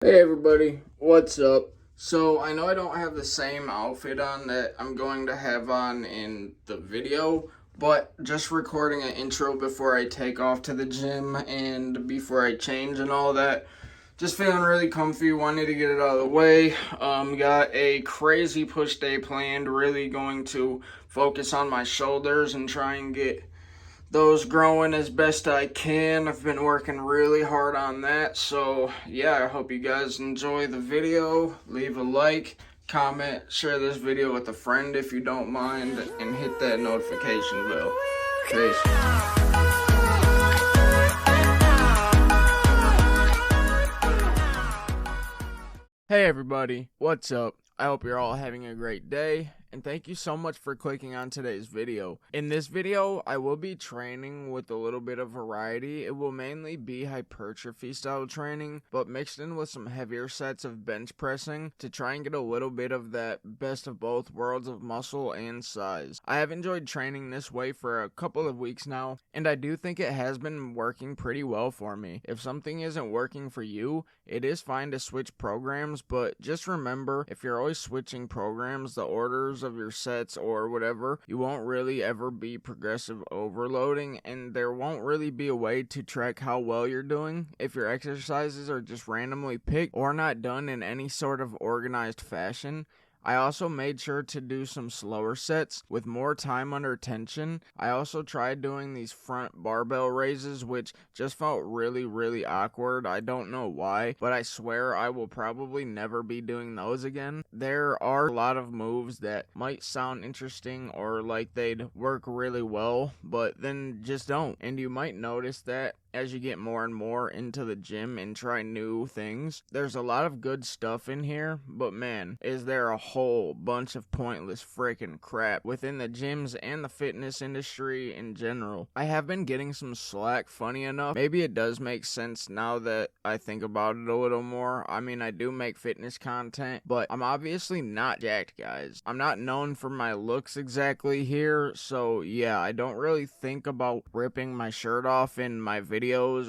Hey everybody, what's up? So I know I don't have the same outfit on that I'm going to have on in the video, but just recording an intro before I take off to the gym and before I change and all that. Just feeling really comfy, wanted to get it out of the way. Got a crazy push day planned, really going to focus on my shoulders and try and get those growing as best I can. I've been working really hard on that. So, yeah, I hope you guys enjoy the video. Leave a like, comment, share this video with a friend if you don't mind, and hit that notification bell. Peace. Hey everybody, what's up? I hope you're all having a great day, and thank you so much for clicking on today's video. In this video, I will be training with a little bit of variety. It will mainly be hypertrophy style training, but mixed in with some heavier sets of bench pressing to try and get a little bit of that best of both worlds of muscle and size. I have enjoyed training this way for a couple of weeks now, and I do think it has been working pretty well for me. If something isn't working for you, it is fine to switch programs, but just remember, if you're always switching programs, the orders of your sets or whatever, you won't really ever be progressive overloading, and there won't really be a way to track how well you're doing if your exercises are just randomly picked or not done in any sort of organized fashion. I also made sure to do some slower sets with more time under tension. I also tried doing these front barbell raises, which just felt really awkward. I don't know why, but I swear I will probably never be doing those again. There are a lot of moves that might sound interesting or like they'd work really well, but then just don't. And you might notice that as you get more and more into the gym and try new things. There's a lot of good stuff in here, but man, is there a whole bunch of pointless freaking crap within the gyms and the fitness industry in general. I have been getting some slack, funny enough. Maybe it does make sense now that I think about it a little more. I mean, I do make fitness content, but I'm obviously not jacked, guys. I'm not known for my looks exactly here, so yeah, I don't really think about ripping my shirt off in my videos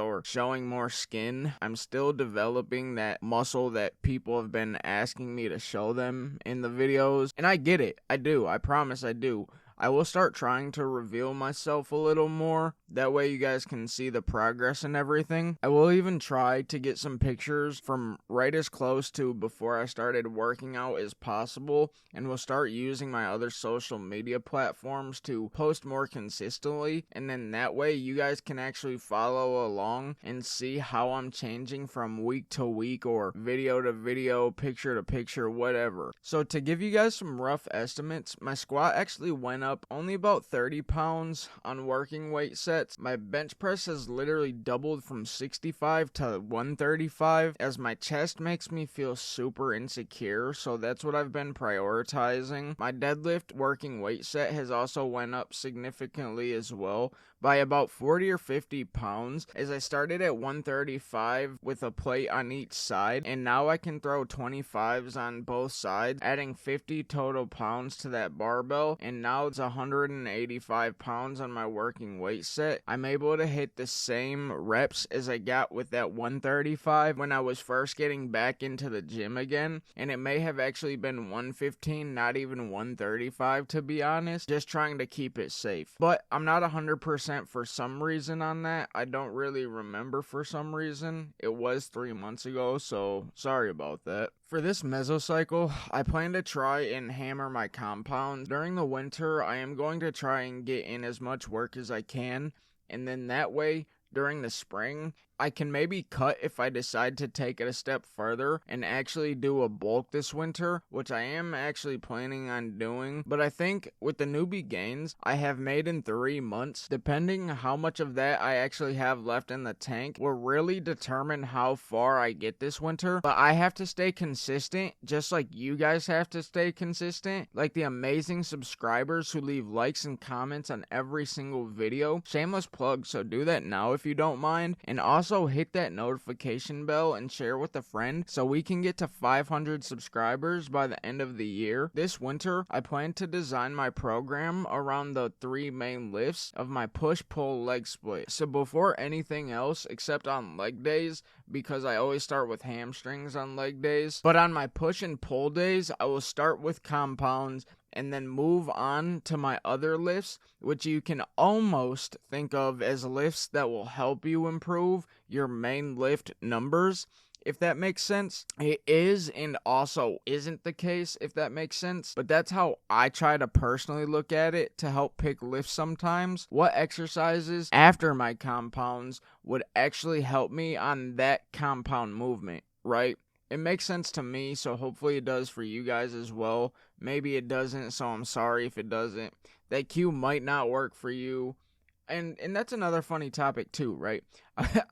or showing more skin. I'm still developing that muscle that people have been asking me to show them in the videos, and I get it. I do. I promise I do. I will start trying to reveal myself a little more. That way you guys can see the progress and everything. I will even try to get some pictures from right as close to before I started working out as possible, and will start using my other social media platforms to post more consistently, and then that way you guys can actually follow along and see how I'm changing from week to week or video to video, picture to picture, whatever. So to give you guys some rough estimates, my squat actually went up only about 30 pounds on working weight sets. My bench press has literally doubled from 65 to 135, as my chest makes me feel super insecure, so that's what I've been prioritizing. My deadlift working weight set has also went up significantly as well, by about 40 or 50 pounds, as I started at 135 with a plate on each side, and now I can throw 25s on both sides, adding 50 total pounds to that barbell, and now it's 185 pounds on my working weight set. I'm able to hit the same reps as I got with that 135 when I was first getting back into the gym again, and it may have actually been 115, not even 135 to be honest, just trying to keep it safe. But I'm not 100% for some reason on that. I don't really remember for some reason. It was 3 months ago, so sorry about that. For this mesocycle, I plan to try and hammer my compounds. During the winter, I am going to try and get in as much work as I can, and then that way, during the spring, I can maybe cut if I decide to take it a step further and actually do a bulk this winter, which I am actually planning on doing. But I think with the newbie gains I have made in 3 months, depending how much of that I actually have left in the tank, will really determine how far I get this winter. But I have to stay consistent, just like you guys have to stay consistent, like the amazing subscribers who leave likes and comments on every single video. Shameless plug, so do that now if you don't mind. And also hit that notification bell and share with a friend so we can get to 500 subscribers by the end of the year. This winter, I plan to design my program around the 3 main lifts of my push-pull leg split. So before anything else, except on leg days, because I always start with hamstrings on leg days. But on my push and pull days, I will start with compounds and then move on to my other lifts, which you can almost think of as lifts that will help you improve your main lift numbers, if that makes sense. It is and also isn't the case, if that makes sense. But that's how I try to personally look at it to help pick lifts sometimes. What exercises after my compounds would actually help me on that compound movement, right? It makes sense to me, so hopefully it does for you guys as well. Maybe it doesn't, so I'm sorry if it doesn't. That cue might not work for you. And that's another funny topic too, right?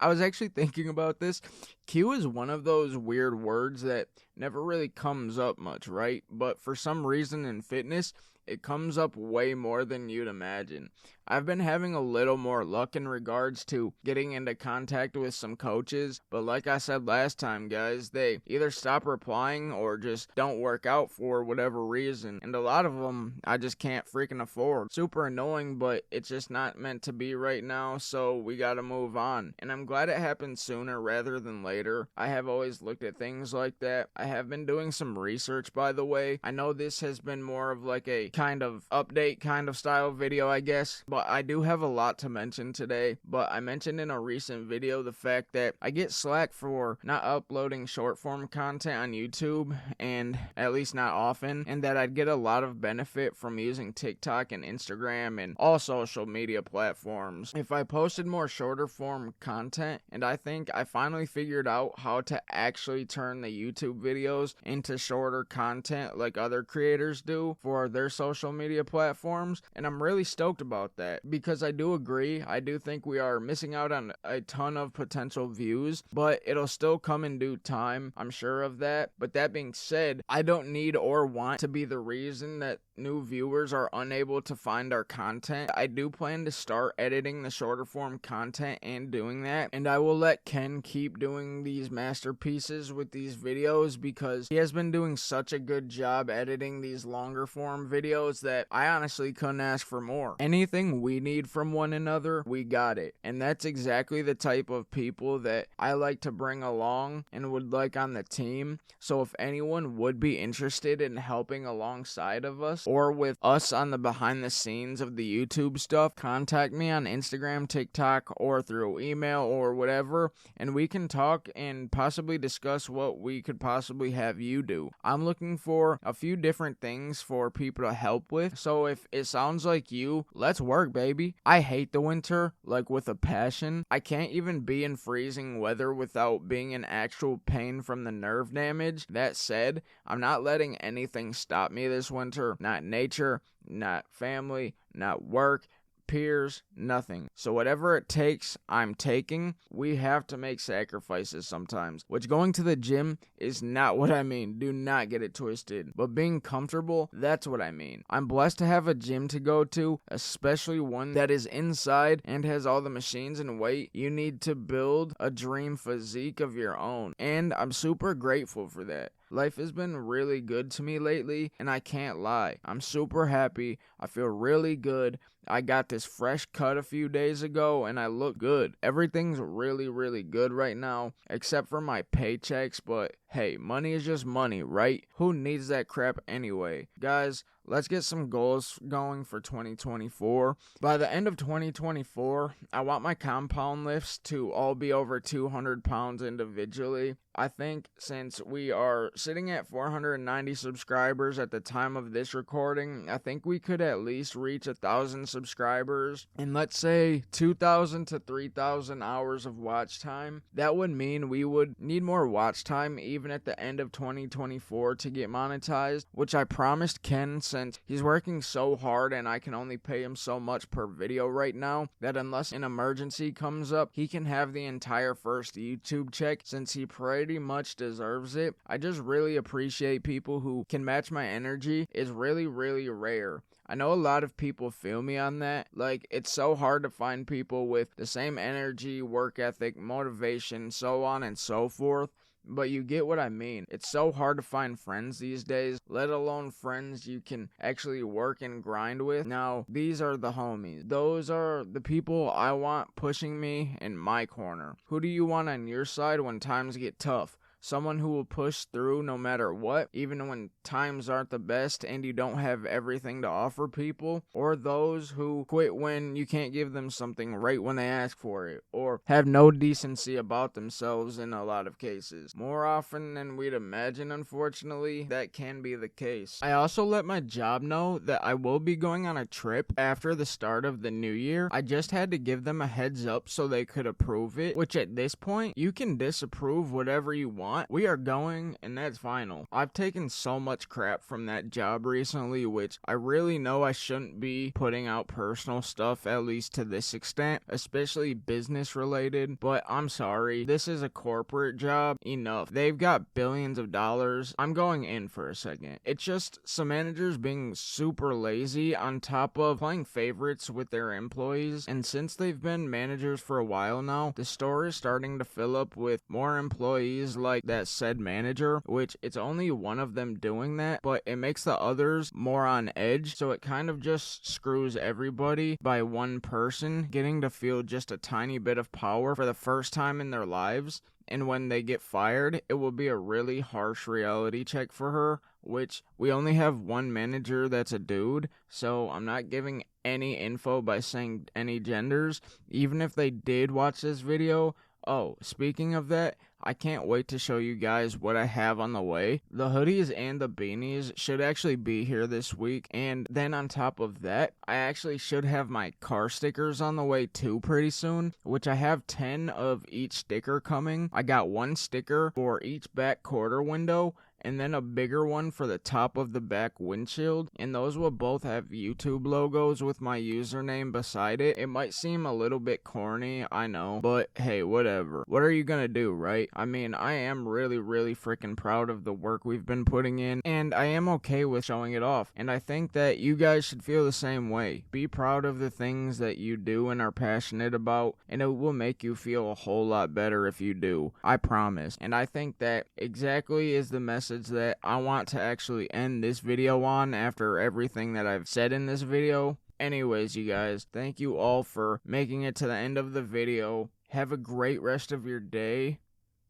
I was actually thinking about this. Q is one of those weird words that never really comes up much, right? But for some reason in fitness, it comes up way more than you'd imagine. I've been having a little more luck in regards to getting into contact with some coaches, but like I said last time, guys, they either stop replying or just don't work out for whatever reason, and a lot of them I just can't freaking afford. Super annoying, but it's just not meant to be right now, so we gotta move on. And I'm glad it happened sooner rather than later. I have always looked at things like that. I have been doing some research, by the way. I know this has been more of like a kind of update kind of style video, I guess, but I do have a lot to mention today. But I mentioned in a recent video the fact that I get slack for not uploading short form content on YouTube, and at least not often, and that I'd get a lot of benefit from using TikTok and Instagram and all social media platforms if I posted more shorter form content. And I think I finally figured out how to actually turn the YouTube videos into shorter content like other creators do for their social media platforms, and I'm really stoked about that because I do agree. I do think we are missing out on a ton of potential views, but it'll still come in due time. I'm sure of that. But that being said, I don't need or want to be the reason that new viewers are unable to find our content. I do plan to start editing the shorter form content and doing that, and I will let Ken keep doing these masterpieces with these videos because he has been doing such a good job editing these longer form videos that I honestly couldn't ask for more. Anything we need from one another, we got it. And that's exactly the type of people that I like to bring along and would like on the team. So if anyone would be interested in helping alongside of us or with us on the behind the scenes of the YouTube stuff, contact me on Instagram, TikTok, or through email or whatever, and we can talk and possibly discuss what we could possibly have you do. I'm looking for a few different things for people to help with, so if it sounds like you, let's work, baby. I hate the winter, like with a passion. I can't even be in freezing weather without being in actual pain from the nerve damage. That said, I'm not letting anything stop me this winter. Not nature, not family, not work, peers, nothing. So whatever it takes, I'm taking. We have to make sacrifices sometimes, which going to the gym is not what I mean. Do not get it twisted. But being comfortable, that's what I mean. I'm blessed to have a gym to go to, especially one that is inside and has all the machines and weight you need to build a dream physique of your own. And I'm super grateful for that. Life has been really good to me lately, and I can't lie. I'm super happy. I feel really good. I got this fresh cut a few days ago, and I look good. Everything's really, really good right now, except for my paychecks, but hey, money is just money, right? Who needs that crap anyway? Guys, let's get some goals going for 2024. By the end of 2024, I want my compound lifts to all be over 200 pounds individually. I think since we are sitting at 490 subscribers at the time of this recording, I think we could at least reach 1,000 subscribers and let's say 2,000 to 3,000 hours of watch time. That would mean we would need more watch time even at the end of 2024 to get monetized, which I promised Ken since he's working so hard and I can only pay him so much per video right now that unless an emergency comes up, he can have the entire first YouTube check since he pretty much deserves it. I just really appreciate people who can match my energy. It's really, really rare. I know a lot of people feel me on that. Like, it's so hard to find people with the same energy, work ethic, motivation, so on and so forth. but you get what I mean. It's so hard to find friends these days, let alone friends you can actually work and grind with. Now, these are the homies. Those are the people I want pushing me in my corner. Who do you want on your side when times get tough? Someone who will push through no matter what, even when times aren't the best and you don't have everything to offer people? Or those who quit when you can't give them something right when they ask for it, or have no decency about themselves in a lot of cases? More often than we'd imagine, unfortunately, that can be the case. I also let my job know that I will be going on a trip after the start of the new year. I just had to give them a heads up so they could approve it, which at this point, you can disapprove whatever you want. We are going, and that's final. I've taken so much crap from that job recently, which I really know I shouldn't be putting out personal stuff, at least to this extent, especially business related, but I'm sorry. This is a corporate job. Enough. They've got billions of dollars. I'm going in for a second. It's just some managers being super lazy on top of playing favorites with their employees, and since they've been managers for a while now, the store is starting to fill up with more employees like that said manager, which it's only one of them doing that, but it makes the others more on edge, so it kind of just screws everybody by one person getting to feel just a tiny bit of power for the first time in their lives. And when they get fired, it will be a really harsh reality check for her, which we only have one manager that's a dude, so I'm not giving any info by saying any genders, even if they did watch this video. Oh, speaking of that, I can't wait to show you guys what I have on the way. The hoodies and the beanies should actually be here this week, and then on top of that, I actually should have my car stickers on the way too pretty soon, which I have 10 of each sticker coming. I got one sticker for each back quarter window, and then a bigger one for the top of the back windshield, and those will both have YouTube logos with my username beside it. It might seem a little bit corny, I know, but hey, whatever. What are you gonna do, right? I mean, I am really freaking proud of the work we've been putting in, and I am okay with showing it off, and I think that you guys should feel the same way. Be proud of the things that you do and are passionate about, and it will make you feel a whole lot better if you do. I promise. And I think that exactly is the message that I want to actually end this video on after everything that I've said in this video. Anyways, you guys, thank you all for making it to the end of the video. Have a great rest of your day.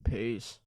Peace.